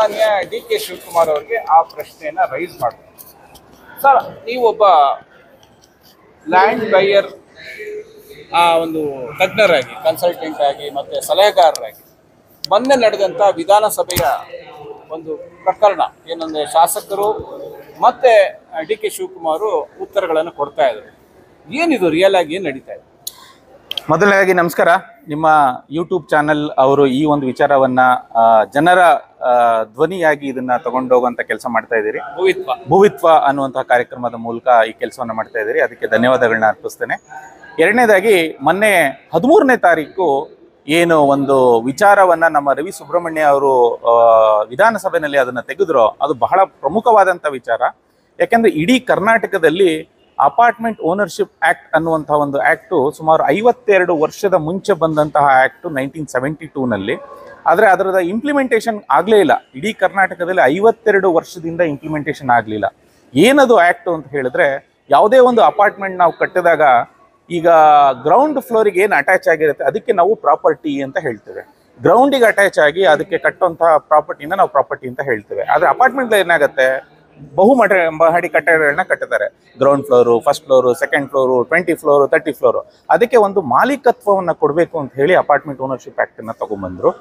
ಸನ್ಮಾನ್ಯ ಡಿ.ಕೆ. ಶಿವಕುಮಾರ್ ಅವರಿಗೆ ಆ ಪ್ರಶ್ನೆಯನ್ನ ರೈಸ್ ಮಾಡ್ತಾರೆ. ಸರ್, ನೀವೊಬ್ಬ ಲ್ಯಾಂಡ್ ಬೈಯರ್, ಆ ಒಂದು ತಜ್ಞರಾಗಿ, ಕನ್ಸಲ್ಟೆಂಟ್ ಆಗಿ ಮತ್ತೆ ಸಲಹೆಗಾರರಾಗಿ ಮೊನ್ನೆ ನಡೆದಂಥ ವಿಧಾನಸಭೆಯ ಒಂದು ಪ್ರಕರಣ ಏನಂದರೆ, ಶಾಸಕರು ಮತ್ತೆ ಡಿ.ಕೆ. ಶಿವಕುಮಾರ್ ಉತ್ತರಗಳನ್ನು ಕೊಡ್ತಾ ಇದ್ರು. ಏನಿದು ರಿಯಲ್ ಆಗಿ ಏನು ನಡೀತಾ ಇದೆ? ಮೊದಲನೇದಾಗಿ ನಮಸ್ಕಾರ. ನಿಮ್ಮ ಯೂಟ್ಯೂಬ್ ಚಾನೆಲ್ ಅವರು ಈ ಒಂದು ವಿಚಾರವನ್ನ ಜನರ ಧ್ವನಿಯಾಗಿ ಇದನ್ನ ತಗೊಂಡೋಗುವಂತ ಕೆಲಸ ಮಾಡ್ತಾ ಇದ್ದೀರಿ. ಭುವಿತ್ವ ಅನ್ನುವಂತಹ ಕಾರ್ಯಕ್ರಮದ ಮೂಲಕ ಈ ಕೆಲಸವನ್ನ ಮಾಡ್ತಾ ಇದ್ದೀರಿ. ಅದಕ್ಕೆ ಧನ್ಯವಾದಗಳನ್ನ ಅರ್ಪಿಸ್ತೇನೆ. ಎರಡನೇದಾಗಿ, ಮೊನ್ನೆ 13ನೇ ತಾರೀಕು ಏನು ಒಂದು ವಿಚಾರವನ್ನ ನಮ್ಮ ರವಿ ಸುಬ್ರಹ್ಮಣ್ಯ ಅವರು ವಿಧಾನಸಭೆಯಲ್ಲಿ ಅದನ್ನ ತೆಗೆದ್ರೋ, ಅದು ಬಹಳ ಪ್ರಮುಖವಾದಂಥ ವಿಚಾರ. ಯಾಕೆಂದ್ರೆ ಇಡೀ ಕರ್ನಾಟಕದಲ್ಲಿ ಅಪಾರ್ಟ್ಮೆಂಟ್ ಓನರ್ಶಿಪ್ ಆಕ್ಟ್ ಅನ್ನುವಂತಹ ಒಂದು ಆಕ್ಟು ಸುಮಾರು 52 ವರ್ಷದ ಮುಂಚೆ ಬಂದಂತಹ ಆಕ್ಟು 1972ನಲ್ಲಿ. ಆದರೆ ಅದರದ ಇಂಪ್ಲಿಮೆಂಟೇಷನ್ ಆಗಲೇ ಇಲ್ಲ. ಇಡೀ ಕರ್ನಾಟಕದಲ್ಲಿ 52 ವರ್ಷದಿಂದ ಇಂಪ್ಲಿಮೆಂಟೇಷನ್ ಆಗಲಿಲ್ಲ. ಏನದು ಆಕ್ಟು ಅಂತ ಹೇಳಿದ್ರೆ, ಯಾವುದೇ ಒಂದು ಅಪಾರ್ಟ್ಮೆಂಟ್ ನಾವು ಕಟ್ಟಿದಾಗ ಈಗ ಗ್ರೌಂಡ್ ಫ್ಲೋರಿಗೆ ಏನು ಅಟ್ಯಾಚ್ ಆಗಿರುತ್ತೆ ಅದಕ್ಕೆ ನಾವು ಪ್ರಾಪರ್ಟಿ ಅಂತ ಹೇಳ್ತೇವೆ. ಗ್ರೌಂಡಿಗೆ ಅಟ್ಯಾಚ್ ಆಗಿ ಅದಕ್ಕೆ ಕಟ್ಟುವಂತಹ ಪ್ರಾಪರ್ಟಿನ ನಾವು ಪ್ರಾಪರ್ಟಿ ಅಂತ ಹೇಳ್ತೇವೆ. ಆದರೆ ಅಪಾರ್ಟ್ಮೆಂಟ್ ಏನಾಗುತ್ತೆ, ಮಹಡಿ ಕಟ್ಟಡಗಳನ್ನ ಕಟ್ಟಿದ್ದಾರೆ. Ground floor, first floor, second floor, 20 floor, 30 floor. ಅದಕ್ಕೆ ಒಂದು ಮಾಲೀಕತ್ವವನ್ನು ಕೊಡಬೇಕು ಅಂತ ಹೇಳಿ ಅಪಾರ್ಟ್ಮೆಂಟ್ ಓನರ್ಶಿಪ್ ಆ್ಯಕ್ಟನ್ನು ತಗೊಂಡ್ಬಂದರು.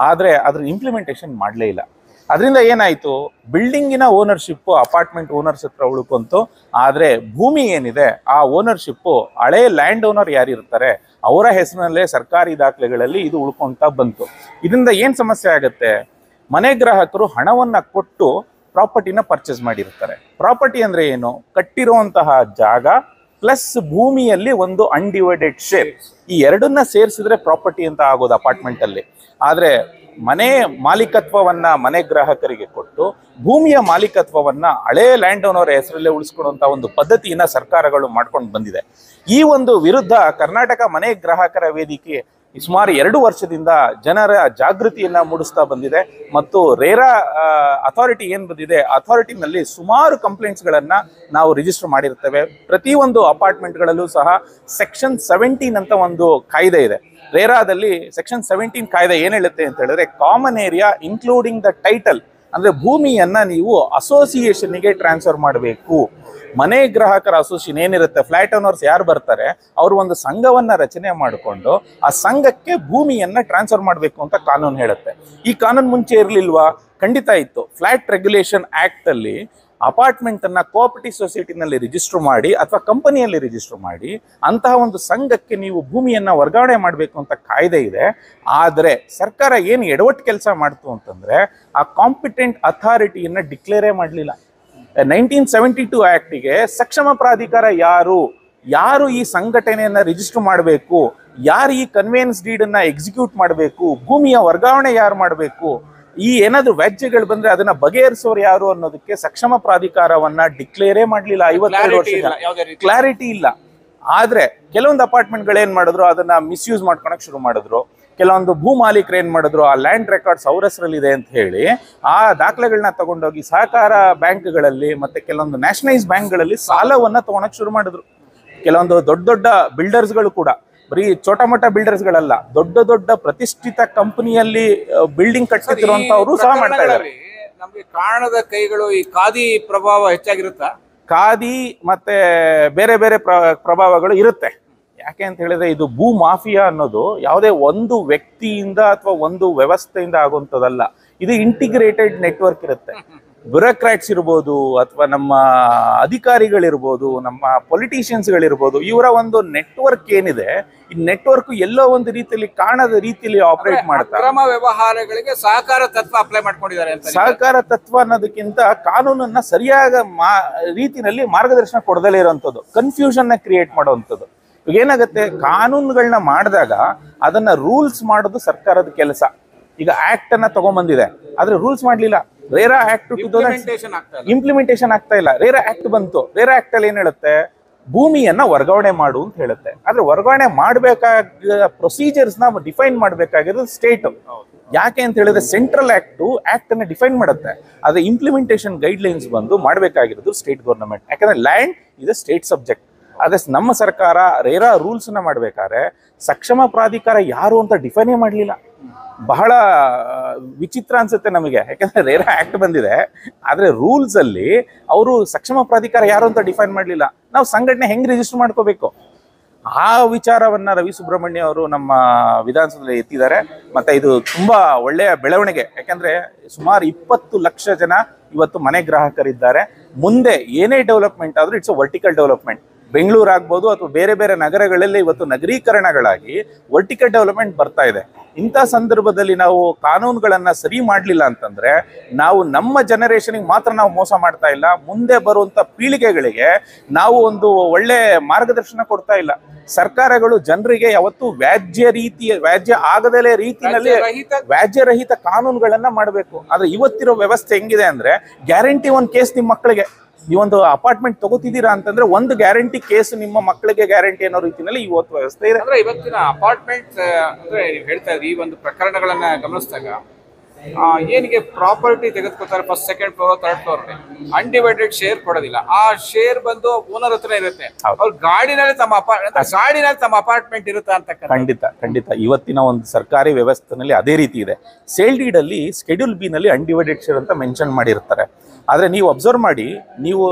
ಆದರೆ ಅದ್ರ ಇಂಪ್ಲಿಮೆಂಟೇಷನ್ ಮಾಡಲೇ ಇಲ್ಲ. ಅದರಿಂದ ಏನಾಯಿತು, ಬಿಲ್ಡಿಂಗಿನ ಓನರ್ಶಿಪ್ಪು ಅಪಾರ್ಟ್ಮೆಂಟ್ ಓನರ್ಸ್ ಹತ್ರ ಉಳ್ಕೊಂತು. ಆದರೆ ಭೂಮಿ ಏನಿದೆ ಆ ಓನರ್ಶಿಪ್ಪು ಹಳೇ ಲ್ಯಾಂಡ್ ಓನರ್ ಯಾರಿರ್ತಾರೆ ಅವರ ಹೆಸರಿನಲ್ಲೇ ಸರ್ಕಾರಿ ದಾಖಲೆಗಳಲ್ಲಿ ಇದು ಉಳ್ಕೊತಾ ಬಂತು. ಇದರಿಂದ ಏನು ಸಮಸ್ಯೆ ಆಗುತ್ತೆ, ಮನೆ ಗ್ರಾಹಕರು ಹಣವನ್ನು ಕೊಟ್ಟು ಪ್ರಾಪರ್ಟಿನ ಪರ್ಚೇಸ್ ಮಾಡಿರ್ತಾರೆ. ಪ್ರಾಪರ್ಟಿ ಅಂದರೆ ಏನು, ಕಟ್ಟಿರುವಂತಹ ಜಾಗ ಪ್ಲಸ್ ಭೂಮಿಯಲ್ಲಿ ಒಂದು ಅನ್ಡಿವೈಡೆಡ್ ಶೇರ್, ಈ ಎರಡನ್ನ ಸೇರಿಸಿದ್ರೆ ಪ್ರಾಪರ್ಟಿ ಅಂತ ಆಗೋದು ಅಪಾರ್ಟ್ಮೆಂಟಲ್ಲಿ. ಆದರೆ ಮನೆ ಮಾಲೀಕತ್ವವನ್ನ ಮನೆ ಗ್ರಾಹಕರಿಗೆ ಕೊಟ್ಟು ಭೂಮಿಯ ಮಾಲೀಕತ್ವವನ್ನ ಹಳೇ ಲ್ಯಾಂಡ್ ಓನರ್ ಹೆಸರಲ್ಲೇ ಉಳಿಸ್ಕೊಡುವಂಥ ಒಂದು ಪದ್ಧತಿಯನ್ನ ಸರ್ಕಾರಗಳು ಮಾಡ್ಕೊಂಡು ಬಂದಿದೆ. ಈ ಒಂದು ವಿರುದ್ಧ ಕರ್ನಾಟಕ ಮನೆ ಗ್ರಾಹಕರ ವೇದಿಕೆ ಸುಮಾರು 2 ವರ್ಷದಿಂದ ಜನರ ಜಾಗೃತಿಯನ್ನ ಮೂಡಿಸ್ತಾ ಬಂದಿದೆ. ಮತ್ತು ರೇರಾ ಅಥಾರಿಟಿ ಏನು ಬಂದಿದೆ, ಅಥಾರಿಟಿನಲ್ಲಿ ಸುಮಾರು ಕಂಪ್ಲೇಂಟ್ಸ್ಗಳನ್ನು ನಾವು ರಿಜಿಸ್ಟರ್ ಮಾಡಿರ್ತೇವೆ. ಪ್ರತಿಯೊಂದು ಅಪಾರ್ಟ್ಮೆಂಟ್ಗಳಲ್ಲೂ ಸಹ ಸೆಕ್ಷನ್ 17 ಅಂತ ಒಂದು ಕಾಯ್ದೆ ಇದೆ. ರೇರಾದಲ್ಲಿ ಸೆಕ್ಷನ್ 17 ಕಾಯ್ದೆ ಏನು ಹೇಳುತ್ತೆ ಅಂತ ಹೇಳಿದ್ರೆ, common area including the title, ಅಂದರೆ ಭೂಮಿಯನ್ನ ನೀವು ಅಸೋಸಿಯೇಷನ್ಗೆ ಟ್ರಾನ್ಸ್ಫರ್ ಮಾಡಬೇಕು. ಮನೆ ಗ್ರಾಹಕರ ಅಸೋಸಿಯೇಷನ್ ಏನಿರುತ್ತೆ, ಫ್ಲಾಟ್ ಓನರ್ಸ್ ಯಾರು ಬರ್ತಾರೆ ಅವರು ಒಂದು ಸಂಘವನ್ನ ರಚನೆ ಮಾಡಿಕೊಂಡು ಆ ಸಂಘಕ್ಕೆ ಭೂಮಿಯನ್ನ ಟ್ರಾನ್ಸ್ಫರ್ ಮಾಡಬೇಕು ಅಂತ ಕಾನೂನು ಹೇಳುತ್ತೆ. ಈ ಕಾನೂನು ಮುಂಚೆ ಇರಲಿಲ್ವಾ? ಖಂಡಿತ ಇತ್ತು. ಫ್ಲಾಟ್ ರೆಗ್ಯುಲೇಷನ್ ಆಕ್ಟ್ ಅಲ್ಲಿ ಅಪಾರ್ಟ್ಮೆಂಟ್ ಅನ್ನ ಕೋಆಪರೇಟಿವ್ ಸೊಸೈಟಿನಲ್ಲಿ ರಿಜಿಸ್ಟರ್ ಮಾಡಿ ಅಥವಾ ಕಂಪನಿಯಲ್ಲಿ ರಿಜಿಸ್ಟರ್ ಮಾಡಿ ಅಂತಹ ಒಂದು ಸಂಘಕ್ಕೆ ನೀವು ಭೂಮಿಯನ್ನ ವರ್ಗಾವಣೆ ಮಾಡಬೇಕು ಅಂತ ಕಾಯ್ದೆ ಇದೆ. ಆದರೆ ಸರ್ಕಾರ ಏನು ಎಡವಟ್ಟು ಕೆಲಸ ಮಾಡ್ತು ಅಂತಂದ್ರೆ, ಆ ಕಾಂಪಿಟೆಂಟ್ ಅಥಾರಿಟಿಯನ್ನ ಡಿಕ್ಲೇರೇ ಮಾಡಲಿಲ್ಲ. 1972 ಆಕ್ಟಿಗೆ ಸಕ್ಷಮ ಪ್ರಾಧಿಕಾರ ಯಾರು ಈ ಸಂಘಟನೆಯನ್ನ ರಿಜಿಸ್ಟರ್ ಮಾಡಬೇಕು, ಯಾರು ಈ ಕನ್ವೇಯನ್ಸ್ ಡೀಡ್ ಅನ್ನ ಎಕ್ಸಿಕ್ಯೂಟ್ ಮಾಡಬೇಕು, ಭೂಮಿಯ ವರ್ಗಾವಣೆ ಯಾರು ಮಾಡಬೇಕು, ಈ ಏನಾದ್ರು ವ್ಯಾಜ್ಯಗಳು ಬಂದ್ರೆ ಅದನ್ನ ಬಗೆಹರಿಸೋರು ಯಾರು ಅನ್ನೋದಕ್ಕೆ ಸಕ್ಷಮ ಪ್ರಾಧಿಕಾರವನ್ನ ಡಿಕ್ಲೇರೇ ಮಾಡಲಿಲ್ಲ. 52 ವರ್ಷ ಕ್ಲಾರಿಟಿ ಇಲ್ಲ. ಆದ್ರೆ ಕೆಲವೊಂದು ಅಪಾರ್ಟ್ಮೆಂಟ್ಗಳು ಏನ್ ಮಾಡಿದ್ರು, ಅದನ್ನ ಮಿಸ್ಯೂಸ್ ಮಾಡ್ಕೊಳಕ್ ಶುರು ಮಾಡಿದ್ರು. ಕೆಲವೊಂದು ಭೂ ಮಾಲೀಕರು ಏನ್ ಮಾಡಿದ್ರು, ಆ ಲ್ಯಾಂಡ್ ರೆಕಾರ್ಡ್ಸ್ ಅವ್ರ ಹೆಸರಲ್ಲಿದೆ ಅಂತ ಹೇಳಿ ಆ ದಾಖಲೆಗಳನ್ನ ತಗೊಂಡೋಗಿ ಸಹಕಾರ ಬ್ಯಾಂಕ್ಗಳಲ್ಲಿ ಮತ್ತೆ ಕೆಲವೊಂದು ನ್ಯಾಷನಲೈಸ್ ಬ್ಯಾಂಕ್ಗಳಲ್ಲಿ ಸಾಲವನ್ನ ತಗೊಳಕ್ ಶುರು ಮಾಡಿದ್ರು. ಕೆಲವೊಂದು ದೊಡ್ಡ ದೊಡ್ಡ ಬಿಲ್ಡರ್ಸ್ಗಳು ಕೂಡ, ಬರೀ ಚೋಟ ಮೊಟ ಬಿಲ್ಡರ್ಸ್ಗಳಲ್ಲ, ದೊಡ್ಡ ದೊಡ್ಡ ಪ್ರತಿಷ್ಠಿತ ಕಂಪನಿಯಲ್ಲಿ ಬಿಲ್ಡಿಂಗ್ ಕಟ್ಟಿರುವಂತವರು ಸಹ ಮಾಡ್ತಾ ಇದ್ದಾರೆ. ನಮ್ಗೆ ಕಾಣದ ಕೈಗಳು, ಈ ಖಾದಿ ಪ್ರಭಾವ ಹೆಚ್ಚಾಗಿರುತ್ತಾ? ಖಾದಿ ಮತ್ತೆ ಬೇರೆ ಬೇರೆ ಪ್ರಭಾವಗಳು ಇರುತ್ತೆ. ಯಾಕೆ ಅಂತ ಹೇಳಿದ್ರೆ, ಇದು ಭೂ ಮಾಫಿಯಾ ಅನ್ನೋದು ಯಾವುದೇ ಒಂದು ವ್ಯಕ್ತಿಯಿಂದ ಅಥವಾ ಒಂದು ವ್ಯವಸ್ಥೆಯಿಂದ ಆಗುವಂಥದ್ದಲ್ಲ. ಇದು ಇಂಟಿಗ್ರೇಟೆಡ್ ನೆಟ್ವರ್ಕ್ ಇರುತ್ತೆ. ಬ್ಯೂರೋಕ್ರಾಟ್ಸ್ ಇರ್ಬೋದು ಅಥವಾ ನಮ್ಮ ಅಧಿಕಾರಿಗಳಿರ್ಬೋದು, ನಮ್ಮ ಪೊಲಿಟಿಷಿಯನ್ಸ್ಗಳಿರ್ಬೋದು, ಇವರ ಒಂದು ನೆಟ್ವರ್ಕ್ ಏನಿದೆ, ಈ ನೆಟ್ವರ್ಕ್ ಎಲ್ಲೋ ಒಂದು ರೀತಿಯಲ್ಲಿ ಕಾಣದ ರೀತಿಯಲ್ಲಿ ಆಪರೇಟ್ ಮಾಡ್ತಾರೆ. ಅಕ್ರಮ ವ್ಯವಹಾರಗಳಿಗೆ ಸಹಕಾರ ತತ್ವ ಅಪ್ಲೈ ಮಾಡ್ಕೊಂಡಿದ್ದಾರೆ ಅಂತ. ಸಹಕಾರ ತತ್ವ ಅನ್ನೋದಕ್ಕಿಂತ ಕಾನೂನನ್ನ ಸರಿಯಾದ ರೀತಿಯಲ್ಲಿ ಮಾರ್ಗದರ್ಶನ ಕೊಡದಲೇ ಇರುವಂಥದ್ದು, ಕನ್ಫ್ಯೂಷನ್ ಕ್ರಿಯೇಟ್ ಮಾಡುವಂಥದ್ದು. ಈಗ ಏನಾಗುತ್ತೆ, ಕಾನೂನುಗಳನ್ನ ಮಾಡಿದಾಗ ಅದನ್ನ ರೂಲ್ಸ್ ಮಾಡೋದು ಸರ್ಕಾರದ ಕೆಲಸ. ಈಗ ಆಕ್ಟ್ ಅನ್ನ ತಗೊಂಡ್ಬಂದಿದೆ, ಆದ್ರೆ ರೂಲ್ಸ್ ಮಾಡ್ಲಿಲ್ಲ. ರೇರಾ ಆಕ್ಟ್ ಇಂಪ್ಲಿಮೆಂಟೇಷನ್ ಆಗ್ತಾ ಇಲ್ಲ. ರೇರಾ ಆಕ್ಟ್ ಬಂತು. ರೇರಾ ಆಕ್ಟ್ ಅಲ್ಲಿ ಏನ್ ಹೇಳುತ್ತೆ, ಭೂಮಿಯನ್ನ ವರ್ಗಾವಣೆ ಮಾಡು ಅಂತ ಹೇಳುತ್ತೆ. ಆದ್ರೆ ವರ್ಗಾವಣೆ ಮಾಡಬೇಕಾದ ಪ್ರೊಸೀಜರ್ಸ್ ನ ಡಿಫೈನ್ ಮಾಡಬೇಕಾಗಿರೋದು ಸ್ಟೇಟ್. ಯಾಕೆ ಅಂತ ಹೇಳಿದ್ರೆ, ಸೆಂಟ್ರಲ್ ಆಕ್ಟ್ ಅನ್ನ ಡಿಫೈನ್ ಮಾಡುತ್ತೆ, ಆದ್ರೆ ಇಂಪ್ಲಿಮೆಂಟೇಷನ್ ಗೈಡ್ ಲೈನ್ಸ್ ಬಂದು ಮಾಡಬೇಕಾಗಿರೋದು ಸ್ಟೇಟ್ ಗವರ್ನಮೆಂಟ್. ಯಾಕಂದ್ರೆ ಲ್ಯಾಂಡ್ ಇದು ಸ್ಟೇಟ್ ಸಬ್ಜೆಕ್ಟ್. ಅದೇ ನಮ್ಮ ಸರ್ಕಾರ ರೇರಾ ರೂಲ್ಸ್ ನ ಮಾಡ್ಬೇಕಾದ್ರೆ ಸಕ್ಷಮ ಪ್ರಾಧಿಕಾರ ಯಾರು ಅಂತ ಡಿಫೈನೇ ಮಾಡಲಿಲ್ಲ. ಬಹಳ ವಿಚಿತ್ರ ಅನ್ಸುತ್ತೆ ನಮಗೆ. ಯಾಕಂದ್ರೆ ರೇರಾ ಆಕ್ಟ್ ಬಂದಿದೆ, ಆದ್ರೆ ರೂಲ್ಸ್ ಅಲ್ಲಿ ಅವರು ಸಕ್ಷಮ ಪ್ರಾಧಿಕಾರ ಯಾರು ಅಂತ ಡಿಫೈನ್ ಮಾಡಲಿಲ್ಲ. ನಾವು ಸಂಘಟನೆ ಹೆಂಗ್ ರಿಜಿಸ್ಟರ್ ಮಾಡ್ಕೋಬೇಕು ಆ ವಿಚಾರವನ್ನ ರವಿ ಸುಬ್ರಹ್ಮಣ್ಯ ಅವರು ನಮ್ಮ ವಿಧಾನಸಭೆಯಲ್ಲಿ ಎತ್ತಿದ್ದಾರೆ. ಮತ್ತೆ ಇದು ತುಂಬಾ ಒಳ್ಳೆಯ ಬೆಳವಣಿಗೆ. ಯಾಕಂದ್ರೆ ಸುಮಾರು 20 ಲಕ್ಷ ಜನ ಇವತ್ತು ಮನೆ ಗ್ರಾಹಕರಿದ್ದಾರೆ. ಮುಂದೆ ಏನೇ ಡೆವಲಪ್ಮೆಂಟ್ ಆದ್ರೂ it's a vertical development. Bengaluru ಆಗ್ಬೋದು ಅಥವಾ ಬೇರೆ ಬೇರೆ ನಗರಗಳಲ್ಲಿ ಇವತ್ತು ನಗರೀಕರಣಗಳಾಗಿ ವರ್ಟಿಕಲ್ ಡೆವಲಪ್ಮೆಂಟ್ ಬರ್ತಾ ಇದೆ. ಇಂಥ ಸಂದರ್ಭದಲ್ಲಿ ನಾವು ಕಾನೂನುಗಳನ್ನ ಸರಿ ಮಾಡಲಿಲ್ಲ ಅಂತಂದ್ರೆ ನಾವು ನಮ್ಮ ಜನರೇಷನ್ಗೆ ಮಾತ್ರ ನಾವು ಮೋಸ ಮಾಡ್ತಾ ಇಲ್ಲ, ಮುಂದೆ ಬರುವಂತ ಪೀಳಿಗೆಗಳಿಗೆ ನಾವು ಒಂದು ಒಳ್ಳೆ ಮಾರ್ಗದರ್ಶನ ಕೊಡ್ತಾ ಇಲ್ಲ. ಸರ್ಕಾರಗಳು ಜನರಿಗೆ ಯಾವತ್ತು ವ್ಯಾಜ್ಯ ಆಗದಲೇ ರೀತಿಯಲ್ಲಿ ವ್ಯಾಜ್ಯರಹಿತ ಕಾನೂನುಗಳನ್ನ ಮಾಡಬೇಕು. ಆದ್ರೆ ಇವತ್ತಿರೋ ವ್ಯವಸ್ಥೆ ಹೆಂಗಿದೆ ಅಂದ್ರೆ ಗ್ಯಾರಂಟಿ ಒಂದು ಕೇಸ್ ನಿಮ್ಮ ಮಕ್ಕಳಿಗೆ, ನೀವೊಂದು ಅಪಾರ್ಟ್ಮೆಂಟ್ ತಗೋತಿದ್ದೀರಾ ಅಂತಂದ್ರೆ ಒಂದು ಗ್ಯಾರಂಟಿ ಕೇಸ್ ನಿಮ್ಮ ಮಕ್ಕಳಿಗೆ ಗ್ಯಾರಂಟಿ ಅನ್ನೋ ರೀತಿಯಲ್ಲಿ ಇವತ್ತು ವ್ಯವಸ್ಥೆ ಇದೆ. ಅಂದ್ರೆ ಇವತ್ತಿನ ಅಪಾರ್ಟ್ಮೆಂಟ್ ಅಂದ್ರೆ ನೀವು ಹೇಳ್ತಾ ಇದ್ರಿ ಈ ಒಂದು ಪ್ರಕರಣಗಳನ್ನ ಗಮನಿಸಿದಾಗ ಏನಿಗೆ ಪ್ರಾಪರ್ಟಿ ತೆಗೆದುಕೊತಾರೆ first second floor third floor undivided share ಕೊಡೋದಿಲ್ಲ. ಆ ಶೇರ್ ಬಂದು ಓನರ್ ಹತ್ರ ಇರುತ್ತೆ. ಅವ್ರ ಗಾಡಿನಲ್ಲಿ ತಮ್ಮ ಅಪಾರ್ಟ್ಮೆಂಟ್ ಇರುತ್ತಾ ಅಂತ. ಖಂಡಿತ ಇವತ್ತಿನ ಒಂದು ಸರ್ಕಾರಿ ವ್ಯವಸ್ಥೆನಲ್ಲಿ ಅದೇ ರೀತಿ ಇದೆ. ಸೇಲ್ ಡೀಡ್ ಅಲ್ಲಿ ಸ್ಕೆಡ್ಯೂಲ್ ಬಿ ನಲ್ಲಿ ಅನ್ಡಿವೈಡೆಡ್ ಶೇರ್ ಅಂತ ಮೆನ್ಷನ್ ಮಾಡಿರ್ತಾರೆ. ಆದ್ರೆ ನೀವು ಅಬ್ಸರ್ವ್ ಮಾಡಿ, ನೀವು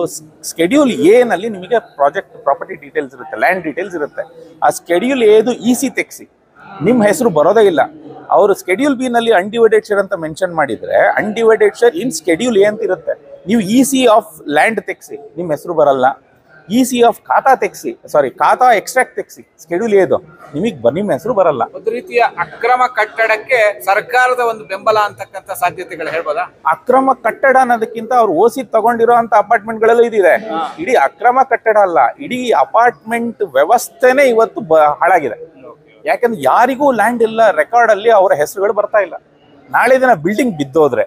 ಸ್ಕೆಡ್ಯೂಲ್ ಎ ನಲ್ಲಿ ನಿಮಗೆ ಪ್ರಾಪರ್ಟಿ ಡೀಟೇಲ್ಸ್ ಇರುತ್ತೆ, ಲ್ಯಾಂಡ್ ಡೀಟೇಲ್ಸ್ ಇರುತ್ತೆ. ಆ ಸ್ಕೆಡ್ಯೂಲ್ ಎದು ಇಸಿ ತೆಗ್ಸಿ ನಿಮ್ಮ ಹೆಸರು ಬರೋದೇ ಇಲ್ಲ. ಅವರು ಸ್ಕೆಡ್ಯೂಲ್ ಬಿ ನಲ್ಲಿ ಅನ್ಡಿವೈಡೆಡ್ ಶೇರ್ ಅಂತ ಮೆನ್ಷನ್ ಮಾಡಿದ್ರೆ undivided share in schedule A ಅಂತ ಇರುತ್ತೆ. ನೀವು ಇಸಿ ಆಫ್ ಲ್ಯಾಂಡ್ ತೆಗ್ಸಿ ನಿಮ್ಮ ಹೆಸರು ಬರಲ್ಲ. ಇಸಿ ಆಫ್ ಖಾತಾ ತೆಗ್ಸಿ, ಖಾತಾ ಎಕ್ಸ್ಟ್ರಾಕ್ಟ್ ತೆಗ್ಸಿ ಸ್ಕೆಡ್ಯೂಲ್ ಎದು ನಿಮ್ಮ ಹೆಸರು ಬರಲ್ಲ. ಒಂದು ರೀತಿಯ ಅಕ್ರಮ ಕಟ್ಟಡಕ್ಕೆ ಸರ್ಕಾರದ ಒಂದು ಬೆಂಬಲ ಅಂತಕ್ಕಂಥ ಸಾಧ್ಯತೆಗಳು ಹೇಳ್ಬೋದಾ? ಅಕ್ರಮ ಕಟ್ಟಡ ಅನ್ನೋದಕ್ಕಿಂತ ಅವ್ರು ಓಸಿ ತಗೊಂಡಿರೋ ಅಂತ ಅಪಾರ್ಟ್ಮೆಂಟ್ಗಳಲ್ಲೂ ಇದಿದೆ. ಇಡೀ ಅಕ್ರಮ ಕಟ್ಟಡ ಅಲ್ಲ, ಇಡೀ ಅಪಾರ್ಟ್ಮೆಂಟ್ ವ್ಯವಸ್ಥೆನೇ ಇವತ್ತು ಹಾಳಾಗಿದೆ. ಯಾಕಂದ್ರೆ ಯಾರಿಗೂ ಲ್ಯಾಂಡ್ ಇಲ್ಲ, ರೆಕಾರ್ಡ್ ಅಲ್ಲಿ ಅವರ ಹೆಸರುಗಳು ಬರ್ತಾ ಇಲ್ಲ. ನಾಳೆ ದಿನ ಬಿಲ್ಡಿಂಗ್ ಬಿದ್ದೋದ್ರೆ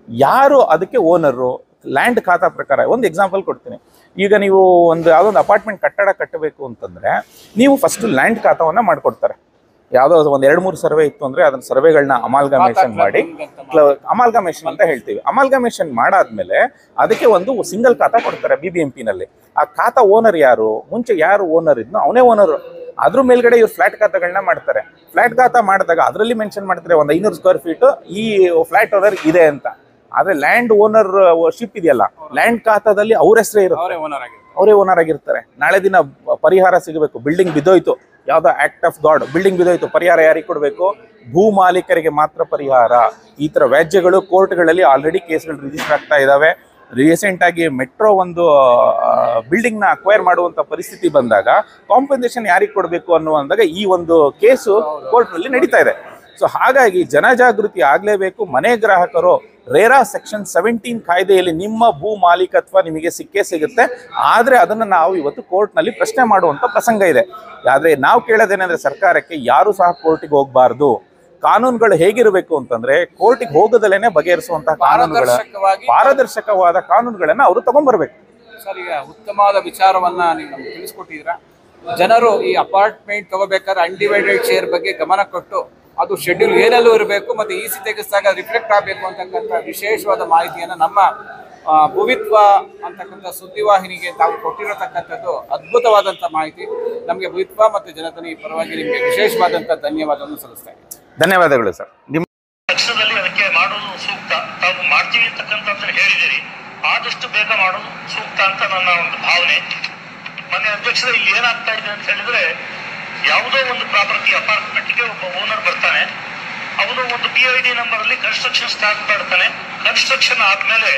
ಯಾರು ಅದಕ್ಕೆ ಓನರು? ಲ್ಯಾಂಡ್ ಖಾತಾ ಪ್ರಕಾರ ಒಂದು ಎಕ್ಸಾಂಪಲ್ ಕೊಡ್ತೀನಿ. ಈಗ ನೀವು ಯಾವ್ದೊಂದು ಅಪಾರ್ಟ್ಮೆಂಟ್ ಕಟ್ಟಡ ಕಟ್ಟಬೇಕು ಅಂತಂದ್ರೆ ನೀವು ಫಸ್ಟ್ ಲ್ಯಾಂಡ್ ಖಾತಾವನ್ನ ಮಾಡ್ಕೊಡ್ತಾರೆ. ಯಾವುದೋ ಒಂದು 2-3 ಸರ್ವೆ ಇತ್ತು ಅಂದ್ರೆ ಅದನ್ನ ಸರ್ವೆಗಳನ್ನ ಅಮಾಲ್ಗಮೇಷನ್ ಮಾಡಿ, ಅಮಾಲ್ಗಮೇಷನ್ ಅಂತ ಹೇಳ್ತೀವಿ. ಅಮಾಲ್ಗಮೇಷನ್ ಮಾಡಾದ್ಮೇಲೆ ಅದಕ್ಕೆ ಒಂದು ಸಿಂಗಲ್ ಖಾತಾ ಕೊಡ್ತಾರೆ BBMP ನಲ್ಲಿ. ಆ ಖಾತಾ ಓನರ್ ಯಾರು, ಮುಂಚೆ ಯಾರು ಓನರ್ ಇದ್ನೋ ಅವನೇ ಓನರ್. ಅದ್ರ ಮೇಲ್ಗಡೆ ಇವ್ರು ಫ್ಲಾಟ್ ಖಾತಾಗಳನ್ನ ಮಾಡ್ತಾರೆ. ಫ್ಲಾಟ್ ಖಾತಾ ಮಾಡಿದಾಗ ಅದರಲ್ಲಿ ಮೆನ್ಷನ್ ಮಾಡ್ತಾರೆ 500 ಸ್ಕ್ವೇರ್ ಫೀಟ್ ಈ ಫ್ಲಾಟ್ ಓನರ್ ಇದೆ ಅಂತ. ಆದ್ರೆ ಲ್ಯಾಂಡ್ ಓನರ್ ಶಿಪ್ ಇದೆಯಲ್ಲ, ಲ್ಯಾಂಡ್ ಖಾತಾದಲ್ಲಿ ಅವ್ರ ಹೆಸರೇ ಇರುತ್ತೆ, ಅವರೇ ಓನರ್ ಆಗಿರ್ತಾರೆ. ನಾಳೆ ದಿನ ಪರಿಹಾರ ಸಿಗಬೇಕು. ಬಿಲ್ಡಿಂಗ್ ಬಿದ್ದೋಯ್ತು, ಯಾವ್ದೋ ಆಕ್ಟ್ ಆಫ್ ಗಾಡ್, ಬಿಲ್ಡಿಂಗ್ ಬಿದ್ದೋಯ್ತು, ಪರಿಹಾರ ಯಾರಿಗೆ ಕೊಡಬೇಕು? ಭೂ ಮಾಲೀಕರಿಗೆ ಮಾತ್ರ ಪರಿಹಾರ. ಈ ತರ ವ್ಯಾಜ್ಯಗಳು ಕೋರ್ಟ್ಗಳಲ್ಲಿ ಆಲ್ರೆಡಿ ಕೇಸ್ಗಳು ರಿಜಿಸ್ಟರ್ ಆಗ್ತಾ ಇದಾವೆ. ರೀಸೆಂಟ್ ಆಗಿ ಮೆಟ್ರೋ ಒಂದು ಬಿಲ್ಡಿಂಗ್ ನ ಅಕ್ವೈರ್ ಮಾಡುವಂತ ಪರಿಸ್ಥಿತಿ ಬಂದಾಗ ಕಾಂಪನ್ಸೇಷನ್ ಯಾರಿಗೆ ಕೊಡಬೇಕು ಅನ್ನುವಂದಾಗ ಈ ಒಂದು ಕೇಸು ಕೋರ್ಟ್ ನಲ್ಲಿ ನಡೀತಾ ಇದೆ. ಸೊ ಹಾಗಾಗಿ ಜನಜಾಗೃತಿ ಆಗ್ಲೇಬೇಕು. ಮನೆ ಗ್ರಾಹಕರು ರೇರಾ ಸೆಕ್ಷನ್ 17 ಕಾಯ್ದೆಯಲ್ಲಿ ನಿಮ್ಮ ಭೂ ಮಾಲೀಕತ್ವ ನಿಮಗೆ ಸಿಕ್ಕೇ ಸಿಗುತ್ತೆ. ಆದ್ರೆ ಅದನ್ನ ನಾವು ಇವತ್ತು ಕೋರ್ಟ್ ನಲ್ಲಿ ಪ್ರಶ್ನೆ ಮಾಡುವಂತ ಪ್ರಸಂಗ ಇದೆ. ಆದ್ರೆ ನಾವು ಕೇಳೋದೇನಂದ್ರೆ ಸರ್ಕಾರಕ್ಕೆ ಯಾರು ಸಹ ಕೋರ್ಟಿಗೆ ಹೋಗಬಾರ್ದು. ಕಾನೂನುಗಳು ಹೇಗಿರಬೇಕು ಅಂತಂದ್ರೆ ಕೋರ್ಟಿಗೆ ಹೋಗದಲೇನೆ ಬಗೆಹರಿಸುವಂತಹ ಪಾರದರ್ಶಕವಾದ ಕಾನೂನುಗಳನ್ನ ಅವರು ತಗೊಂಡ್ಬರ್ಬೇಕು. ಸರ್, ಈಗ ಉತ್ತಮವಾದ ವಿಚಾರವನ್ನ ನೀವು ನಮ್ಗೆ ತಿಳಿಸ್ಕೊಟ್ಟಿದ್ದೀರಾ. ಜನರು ಈ ಅಪಾರ್ಟ್ಮೆಂಟ್ ತಗೋಬೇಕಾದ್ರೆ ಅನ್ಡಿವೈಡೆಡ್ ಶೇರ್ ಬಗ್ಗೆ ಗಮನ ಕೊಟ್ಟು ಅದು ಶೆಡ್ಯೂಲ್ ಏನಲ್ಲೂ ಇರಬೇಕು ಮತ್ತೆ ಇಸಿ ತೆಗೆಸಿದಾಗ ರಿಫ್ಲೆಕ್ಟ್ ಆಗಬೇಕು ಅಂತಕ್ಕಂಥ ವಿಶೇಷವಾದ ಮಾಹಿತಿಯನ್ನು ನಮ್ಮ ಭುವಿತ್ವ ಅಂತಕ್ಕಂಥ ಸುದ್ದಿವಾಹಿನಿಗೆ ತಾವು ಕೊಟ್ಟಿರತಕ್ಕಂಥದ್ದು ಅದ್ಭುತವಾದಂಥ ಮಾಹಿತಿ. ನಮಗೆ ಭುವಿತ್ವ ಮತ್ತು ಜನತನಿ ಪರವಾಗಿ ನಿಮಗೆ ವಿಶೇಷವಾದಂಥ ಧನ್ಯವಾದವನ್ನು ಸಲ್ಲಿಸ್ತಾ ಇದ್ದೀನಿ. ಧನ್ಯವಾದಗಳು ಸರ್. ನಿಮ್ಮ ಪಕ್ಷದಲ್ಲಿ ಅದಕ್ಕೆ ಮಾಡೋದು ಸೂಕ್ತ. ತಾವು ಮಾಡ್ತೀವಿ ಅಂತಕ್ಕಂಥದ್ದನ್ನು ಹೇಳಿದಿರಿ, ಆದಷ್ಟು ಬೇಗ ಮಾಡೋದು ಸೂಕ್ತ ಅಂತ ನನ್ನ ಒಂದು ಭಾವನೆ. ಮೊನ್ನೆ ಅಧ್ಯಕ್ಷರ ಇಲ್ಲಿ ಏನಾಗ್ತಾ ಇದೆ ಅಂತ ಹೇಳಿದ್ರೆ, ಯಾವುದೋ ಒಂದು ಪ್ರಾಪರ್ಟಿ ಅಪಾರ್ಟ್ಮೆಂಟ್ಗೆ ಒಬ್ಬ ಓನರ್ ಬರ್ತಾನೆ, ಅವನು ಒಂದು PID ನಂಬರ್ ಅಲ್ಲಿ ಕನ್ಸ್ಟ್ರಕ್ಷನ್ ಸ್ಟಾರ್ಟ್ ಮಾಡ್ತಾನೆ. ಕನ್ಸ್ಟ್ರಕ್ಷನ್ ಆದ್ಮೇಲೆ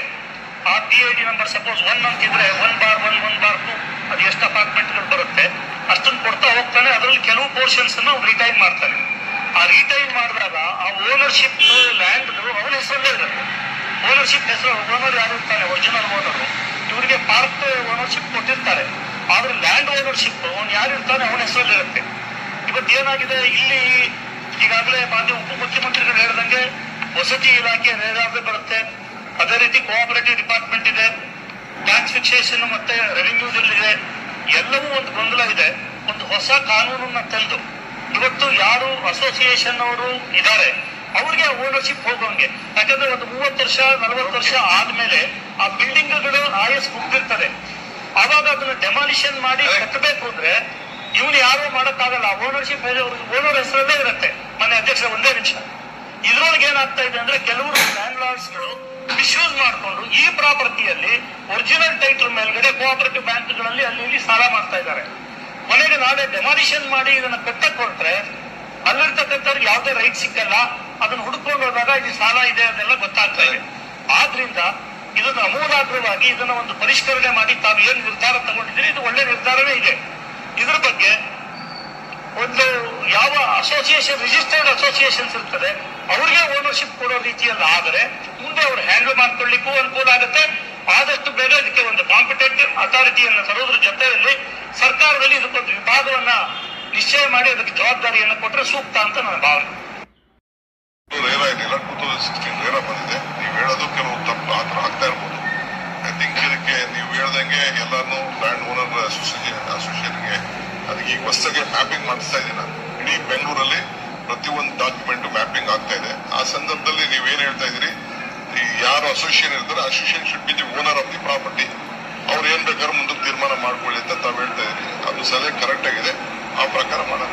ಆ PID ನಂಬರ್ ಸಪೋಸ್ 1 ಅಂತಿದ್ರೆ 1/1 ಅದು ಎಷ್ಟು ಅಪಾರ್ಟ್ಮೆಂಟ್ಗಳು ಬರುತ್ತೆ ಅಷ್ಟನ್ನು ಕೊಡ್ತಾ ಹೋಗ್ತಾನೆ. ಅದರಲ್ಲಿ ಕೆಲವು ಪೋರ್ಷನ್ಸ್ ಅನ್ನು ಅವ್ನು ರಿಟೈನ್ ಮಾಡ್ತಾನೆ. ಆ ರಿಟೈನ್ ಮಾಡಿದಾಗ ಆ ಓನರ್ಶಿಪ್ ಲ್ಯಾಂಡ್ ಅವನ ಹೆಸರಲ್ಲೇ ಇರುತ್ತೆ. ಓನರ್ಶಿಪ್ ಹೆಸರು ಓನರ್ ಯಾರು ಇರ್ತಾನೆ, ಒರಿಜಿನಲ್ ಓನರ್, ಇವರಿಗೆ ಪಾರ್ಕ್ ಓನರ್ಶಿಪ್ ಕೊಟ್ಟಿರ್ತಾರೆ. ಆದ್ರೆ ಲ್ಯಾಂಡ್ ಓನರ್ಶಿಪ್ ಅವನು ಯಾರು ಇರ್ತಾನೆ ಅವನ ಹೆಸರಲ್ಲಿ ಇರುತ್ತೆ. ಇವತ್ತು ಏನಾಗಿದೆ, ಇಲ್ಲಿ ಈಗಾಗಲೇ ಮಾನ್ಯ ಉಪಮುಖ್ಯಮಂತ್ರಿಗಳು ಹೇಳ್ದಂಗೆ ವಸತಿ ಇಲಾಖೆ ರೇರಾಗೆ ಬರುತ್ತೆ, ಅದೇ ರೀತಿ ಕೋಆಪರೇಟಿವ್ ಡಿಪಾರ್ಟ್ಮೆಂಟ್ ಇದೆ, ಟ್ಯಾಕ್ಸ್ ಫಿಕ್ಸೇಷನ್ ಮತ್ತೆ ರೆವಿನ್ಯೂದಲ್ಲಿದೆ. ಎಲ್ಲವೂ ಒಂದು ಗೊಂದಲ ಇದೆ. ಒಂದು ಹೊಸ ಕಾನೂನನ್ನ ತಂದು ಇವತ್ತು ಯಾರು ಅಸೋಸಿಯೇಷನ್ ಅವರು ಇದ್ದಾರೆ ಅವ್ರಿಗೆ ಓನರ್ಶಿಪ್ ಹೋಗೋಂಗೆ. ಯಾಕಂದ್ರೆ ಒಂದು 30 ವರ್ಷ 40 ವರ್ಷ ಆದ್ಮೇಲೆ ಆ ಬಿಲ್ಡಿಂಗ್ಗಳು ಆಯಸ್ ಮುಗ್ದಿರ್ತದೆ. ಆವಾಗ ಅದನ್ನ ಡೆಮಾಲಿಷನ್ ಮಾಡಿ ಕಟ್ಟಬೇಕು ಅಂದ್ರೆ ಇವನು ಯಾರು ಮಾಡಕ್ಕಾಗಲ್ಲ. ಓನರ್ಶಿಪ್ ಓನರ್ ಹೆಸರಲ್ಲೇ ಇರುತ್ತೆ. ಮನೆ ಅಧ್ಯಕ್ಷ ಒಂದೇ ನಿಮಿಷ. ಇದ್ರೊಳಗೆ ಏನಾಗ್ತಾ ಇದೆ ಅಂದ್ರೆ ಕೆಲವರು ಲ್ಯಾಂಡ್ ಲಾರ್ಡ್ಸ್ಗಳು ಮಿಸ್ಯೂಸ್ ಮಾಡಿಕೊಂಡು ಈ ಪ್ರಾಪರ್ಟಿಯಲ್ಲಿ ಒರಿಜಿನಲ್ ಟೈಟಲ್ ಮೇಲ್ಗಡೆ ಕೋಆಪರೇಟಿವ್ ಬ್ಯಾಂಕ್ಗಳಲ್ಲಿ ಅಲ್ಲಿ ಇಲ್ಲಿ ಸಾಲ ಮಾಡ್ತಾ ಇದ್ದಾರೆ. ಕೊನೆಗೆ ನಾಳೆ ಡೆಮಾಲಿಷನ್ ಮಾಡಿ ಇದನ್ನ ಕಟ್ಟಕ್ ಹೊರಟ್ರೆ ಅಲ್ಲಿರ್ತಕ್ಕಂಥವ್ರಿಗೆ ಯಾವುದೇ ರೈಟ್ ಸಿಕ್ಕಲ್ಲ. ಅದನ್ನ ಹುಡ್ಕೊಂಡು ಹೋದಾಗ ಇದು ಸಾಲ ಇದೆ ಅದೆಲ್ಲ ಗೊತ್ತಾಗ್ತಾ ಇದೆ. ಆದ್ರಿಂದ ಇದನ್ನು ಅಮೂಲಾಗ್ರವಾಗಿ ಇದನ್ನ ಒಂದು ಪರಿಷ್ಕರಣೆ ಮಾಡಿ ತಾವು ಏನ್ ನಿರ್ಧಾರ ತಗೊಂಡಿದ್ದೀರಿ ಇದು ಒಳ್ಳೆ ನಿರ್ಧಾರವೇ ಇದೆ. ಇದ್ರ ಬಗ್ಗೆ ಒಂದು ಯಾವ ಅಸೋಸಿಯೇಷನ್ ರಿಜಿಸ್ಟರ್ಡ್ ಅಸೋಸಿಯೇಷನ್ಸ್ ಇರ್ತದೆ ಅವ್ರಿಗೆ ಓನರ್ಶಿಪ್ ಕೊಡೋ ರೀತಿಯಲ್ಲಿ ಆದರೆ ಮುಂದೆ ಅವ್ರು ಹ್ಯಾಂಡಲ್ ಮಾಡ್ಕೊಳ್ಳಿಕ್ಕೂ ಅನುಕೂಲ ಆಗುತ್ತೆ. ಆದಷ್ಟು ಬೇಗ ಇದಕ್ಕೆ ಒಂದು ಕಾಂಪಿಟೆಂಟಿವ್ ಅಥಾರಿಟಿಯನ್ನು ತರೋದ್ರ ಜೊತೆಯಲ್ಲಿ ಸರ್ಕಾರದಲ್ಲಿ ಇದಕ್ಕೊಂದು ವಿಭಾಗವನ್ನ ನಿಶ್ಚಯ ಮಾಡಿ ಅದಕ್ಕೆ ಜವಾಬ್ದಾರಿಯನ್ನು ಕೊಟ್ಟರೆ ಸೂಕ್ತ ಅಂತ ನನ್ನ ಭಾವನೆ. ರೇರಾ ಏನಿಲ್ಲ, 2016 ರೇರಾ ಬಂದಿದೆ. ನೀವು ಹೇಳೋದು ಕೆಲವು ತಪ್ಪು ಆ ಥರ ಆಗ್ತಾ ಇರ್ಬೋದು. ಐ ಥಿಂಕ್ ಇದಕ್ಕೆ ನೀವು ಹೇಳ್ದಂಗೆ ಎಲ್ಲಾನು ಲ್ಯಾಂಡ್ ಓನರ್ ಅಸೋಸಿಯೇಷನ್ಗೆ ಅದಕ್ಕೆ ಈಗ ಹೊಸದಾಗಿ ಮ್ಯಾಪಿಂಗ್ ಮಾಡಿಸ್ತಾ ಇದ್ದೀನಿ ನಾನು. ಇಡೀ ಬೆಂಗಳೂರಲ್ಲಿ ಪ್ರತಿಯೊಂದು ಡಾಕ್ಯುಮೆಂಟ್ ಮ್ಯಾಪಿಂಗ್ ಆಗ್ತಾ ಇದೆ. ಆ ಸಂದರ್ಭದಲ್ಲಿ ನೀವೇನ್ ಹೇಳ್ತಾ ಇದ್ದೀರಿ, ಈ ಯಾರು ಅಸೋಸಿಯೇಷನ್ ಇರ್ತಾರೆ association should be the owner of the property. ಅವ್ರು ಏನ್ ಬೇಕಾದ್ರೂ ಮುಂದಕ್ಕೆ ತೀರ್ಮಾನ ಮಾಡ್ಕೊಳ್ಳಿ ಅಂತ ತಾವು ಹೇಳ್ತಾ ಇದ್ದೀರಿ. ಅದು ಸಲಹೆ ಕರೆಕ್ಟ್ ಆಗಿದೆ, ಆ ಪ್ರಕಾರ ಮಾಡೋಣ.